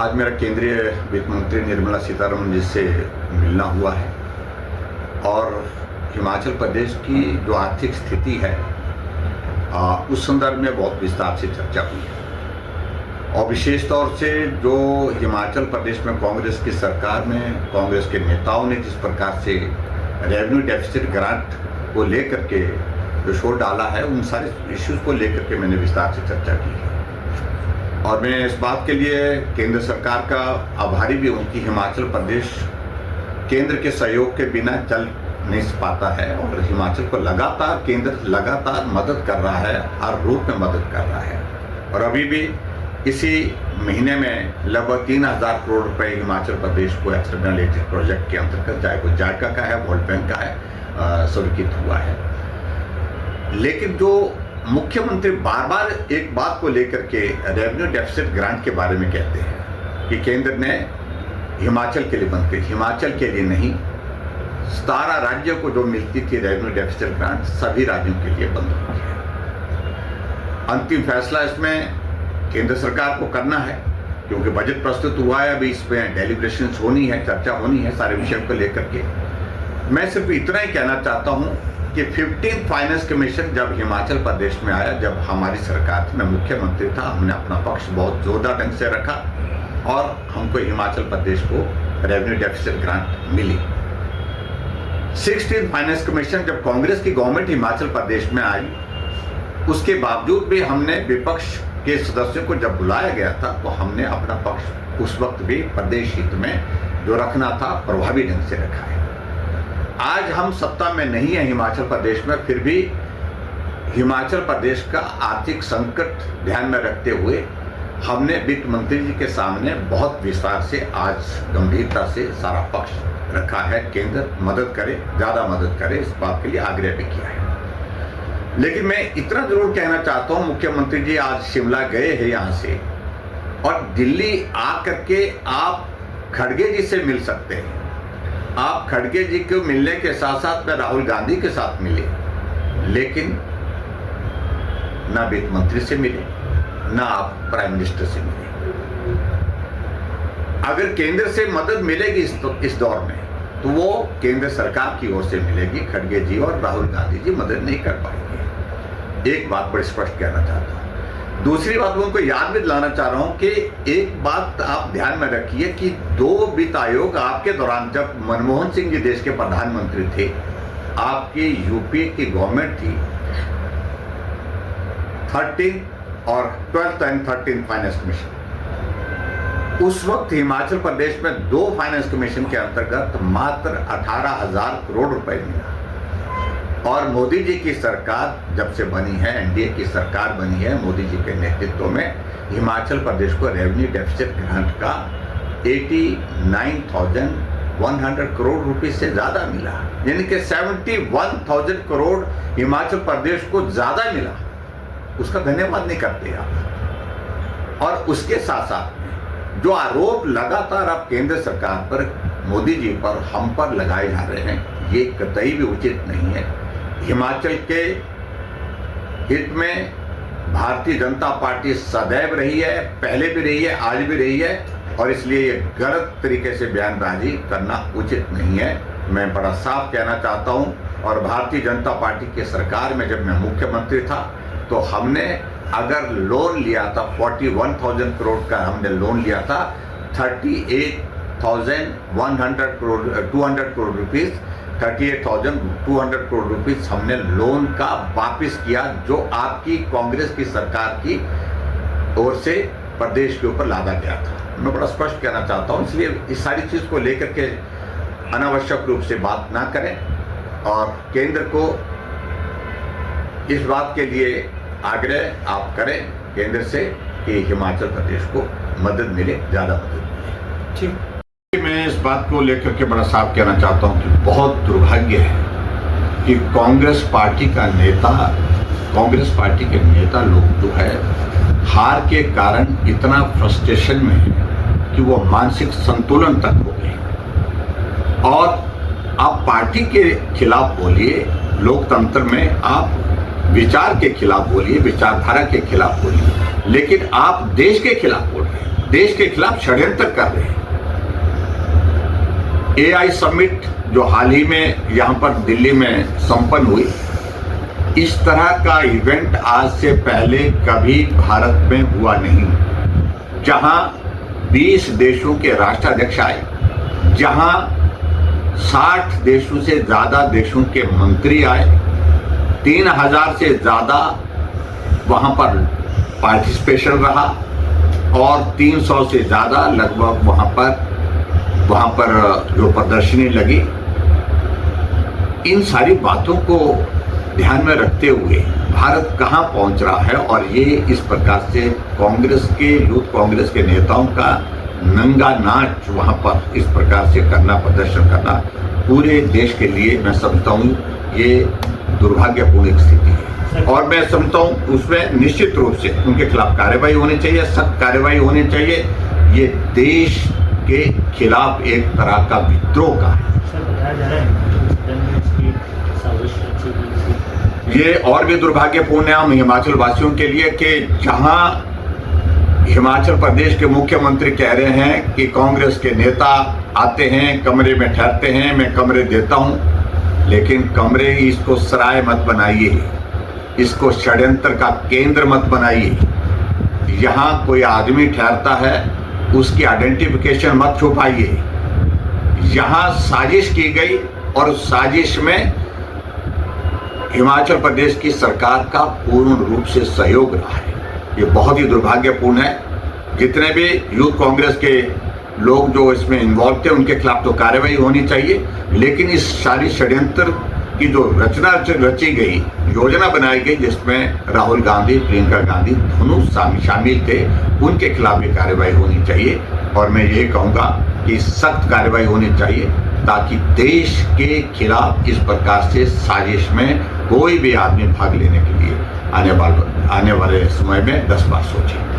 आज मेरा केंद्रीय वित्त मंत्री निर्मला सीतारमण जी से मिलना हुआ है और हिमाचल प्रदेश की जो आर्थिक स्थिति है उस संदर्भ में बहुत विस्तार से चर्चा हुई है। और विशेष तौर से जो हिमाचल प्रदेश में कांग्रेस की सरकार में कांग्रेस के नेताओं ने जिस प्रकार से रेवेन्यू डेफिसिट ग्रांट को लेकर के जो शोर डाला है, उन सारे इश्यूज को लेकर के मैंने विस्तार से चर्चा की है। और मैं इस बात के लिए केंद्र सरकार का आभारी भी हूँ कि हिमाचल प्रदेश केंद्र के सहयोग के बिना चल नहीं पाता है और हिमाचल को केंद्र लगातार मदद कर रहा है, हर रूप में मदद कर रहा है। और अभी भी इसी महीने में लगभग 3000 करोड़ रुपए हिमाचल प्रदेश को एक्सटर्नल एड प्रोजेक्ट के अंतर्गत, चाहे वो जायका का है, वर्ल्ड बैंक का है, स्वीकृत हुआ है। लेकिन जो मुख्यमंत्री बार बार एक बात को लेकर के रेवेन्यू डेफिसिट ग्रांट के बारे में कहते हैं कि केंद्र ने हिमाचल के लिए बंद की, हिमाचल के लिए नहीं, 17 राज्यों को जो मिलती थी रेवेन्यू डेफिसिट ग्रांट सभी राज्यों के लिए बंद हो गई है। अंतिम फैसला इसमें केंद्र सरकार को करना है क्योंकि बजट प्रस्तुत हुआ है, अभी इसमें डेलिब्रेशंस होनी है, चर्चा होनी है सारे विषयों को लेकर के। मैं सिर्फ इतना ही कहना चाहता हूं कि 15th फाइनेंस कमीशन जब हिमाचल प्रदेश में आया, जब हमारी सरकार थी, मैं मुख्यमंत्री था, हमने अपना पक्ष बहुत जोरदार ढंग से रखा और हमको हिमाचल प्रदेश को रेवेन्यू डेफिसिट ग्रांट मिली। 16th फाइनेंस कमीशन जब कांग्रेस की गवर्नमेंट हिमाचल प्रदेश में आई, उसके बावजूद भी हमने विपक्ष के सदस्यों को जब बुलाया गया था तो हमने अपना पक्ष उस वक्त भी प्रदेश हित में जो रखना था प्रभावी ढंग से रखा है। आज हम सत्ता में नहीं है हिमाचल प्रदेश में, फिर भी हिमाचल प्रदेश का आर्थिक संकट ध्यान में रखते हुए हमने वित्त मंत्री जी के सामने बहुत विस्तार से, आज गंभीरता से सारा पक्ष रखा है। केंद्र मदद करे, ज़्यादा मदद करे, इस बात के लिए आग्रह भी किया है। लेकिन मैं इतना जरूर कहना चाहता हूँ, मुख्यमंत्री जी आज शिमला गए हैं यहाँ से, और दिल्ली आकर के आप खड़गे जी से मिल सकते हैं। आप खड़गे जी को मिलने के साथ साथ में राहुल गांधी के साथ मिले, लेकिन ना वित्त मंत्री से मिले, ना आप प्राइम मिनिस्टर से मिले। अगर केंद्र से मदद मिलेगी इस दौर में तो वो केंद्र सरकार की ओर से मिलेगी, खड़गे जी और राहुल गांधी जी मदद नहीं कर पाएंगे। एक बात बड़ी स्पष्ट कहना चाहता हूं। दूसरी बात मैं उनको याद भी दिलाना चाह रहा हूं कि एक बात आप ध्यान में रखिए कि 2 वित्त आयोग आपके दौरान, जब मनमोहन सिंह जी देश के प्रधानमंत्री थे, आपकी यूपी की गवर्नमेंट थी, 13th और 12th and 13th finance commission, उस वक्त हिमाचल प्रदेश में 2 फाइनेंस कमीशन के अंतर्गत मात्र 18,000 करोड़ रुपए मिला। और मोदी जी की सरकार जब से बनी है, एनडीए की सरकार बनी है मोदी जी के नेतृत्व में, हिमाचल प्रदेश को रेवेन्यू डेफिसिट ग्रांट का 89,100 करोड़ रुपए से ज्यादा मिला, यानी कि 71,000 करोड़ हिमाचल प्रदेश को ज्यादा मिला। उसका धन्यवाद नहीं करते आप। और उसके साथ साथ जो आरोप लगातार आप केंद्र सरकार पर, मोदी जी पर, हम पर लगाए जा रहे हैं, ये कतई भी उचित नहीं है। हिमाचल के हित में भारतीय जनता पार्टी सदैव रही है, पहले भी रही है, आज भी रही है, और इसलिए ये गलत तरीके से बयानबाजी करना उचित नहीं है। मैं बड़ा साफ कहना चाहता हूं। और भारतीय जनता पार्टी की सरकार में जब मैं मुख्यमंत्री था तो हमने अगर लोन लिया था 41,000 करोड़ का हमने लोन लिया था, 38,200 करोड़ रुपीस 38,200 करोड़ रुपीस हमने लोन का वापस किया, जो आपकी कांग्रेस की सरकार की ओर से प्रदेश के ऊपर लादा गया था। मैं बड़ा स्पष्ट कहना चाहता हूं, इसलिए इस सारी चीज को लेकर के अनावश्यक रूप से बात ना करें और केंद्र को इस बात के लिए आग्रह आप करें केंद्र से कि हिमाचल प्रदेश को मदद मिले, ज्यादा मदद मिले। ठीक। मैं इस बात को लेकर के बड़ा साफ कहना चाहता हूं कि बहुत दुर्भाग्य है कि कांग्रेस पार्टी के नेता लोग जो है हार के कारण इतना फ्रस्ट्रेशन में है कि वो मानसिक संतुलन तक हो गए। और आप पार्टी के खिलाफ बोलिए, लोकतंत्र में आप विचार के खिलाफ बोलिए, विचारधारा के खिलाफ बोलिए, लेकिन आप देश के खिलाफ बोल रहे हैं। देश के खिलाफ षड्यंत्र कर रहे हैं। AI समिट जो हाल ही में यहाँ पर दिल्ली में संपन्न हुई, इस तरह का इवेंट आज से पहले कभी भारत में हुआ नहीं, जहां 20 देशों के राष्ट्राध्यक्ष आए, जहां 60 देशों से ज्यादा देशों के मंत्री आए, 3000 से ज्यादा वहां पर पार्टिसिपेशन रहा और 300 से ज्यादा लगभग वहां पर जो प्रदर्शनी लगी। इन सारी बातों को ध्यान में रखते हुए भारत कहां पहुंच रहा है और ये इस प्रकार से यूथ कांग्रेस के नेताओं का नंगा नाच वहां पर इस प्रकार से करना, प्रदर्शन करना, पूरे देश के लिए मैं समझता हूं ये दुर्भाग्यपूर्ण स्थिति है। और मैं समझता हूं उसमें निश्चित रूप से उनके खिलाफ कार्रवाई होनी चाहिए, सख्त कार्रवाई होनी चाहिए। ये देश के खिलाफ एक तरह का विद्रोह का है। ये और भी दुर्भाग्यपूर्ण है हम हिमाचल वासियों के लिए कि जहां हिमाचल प्रदेश के मुख्यमंत्री कह रहे हैं कि कांग्रेस के नेता आते हैं, कमरे में ठहरते हैं, मैं कमरे देता हूं, लेकिन कमरे इसको सराय मत बनाइए, इसको षड्यंत्र का केंद्र मत बनाइए। यहां कोई आदमी ठहरता है, उसकी आइडेंटिफिकेशन मत छुपाइए। यहां साजिश की गई और उस साजिश में हिमाचल प्रदेश की सरकार का पूर्ण रूप से सहयोग रहा है। ये बहुत ही दुर्भाग्यपूर्ण है। जितने भी यूथ कांग्रेस के लोग जो इसमें इन्वॉल्व थे उनके खिलाफ तो कार्रवाई होनी चाहिए, लेकिन इस सारी षड्यंत्र की जो रचना रची गई, योजना बनाई गई, जिसमें राहुल गांधी, प्रियंका गांधी दोनों शामिल थे, उनके खिलाफ भी कार्रवाई होनी चाहिए। और मैं ये कहूँगा कि सख्त कार्रवाई होनी चाहिए ताकि देश के खिलाफ इस प्रकार से साजिश में कोई भी आदमी भाग लेने के लिए आने वाले समय में 10 बार सोचे।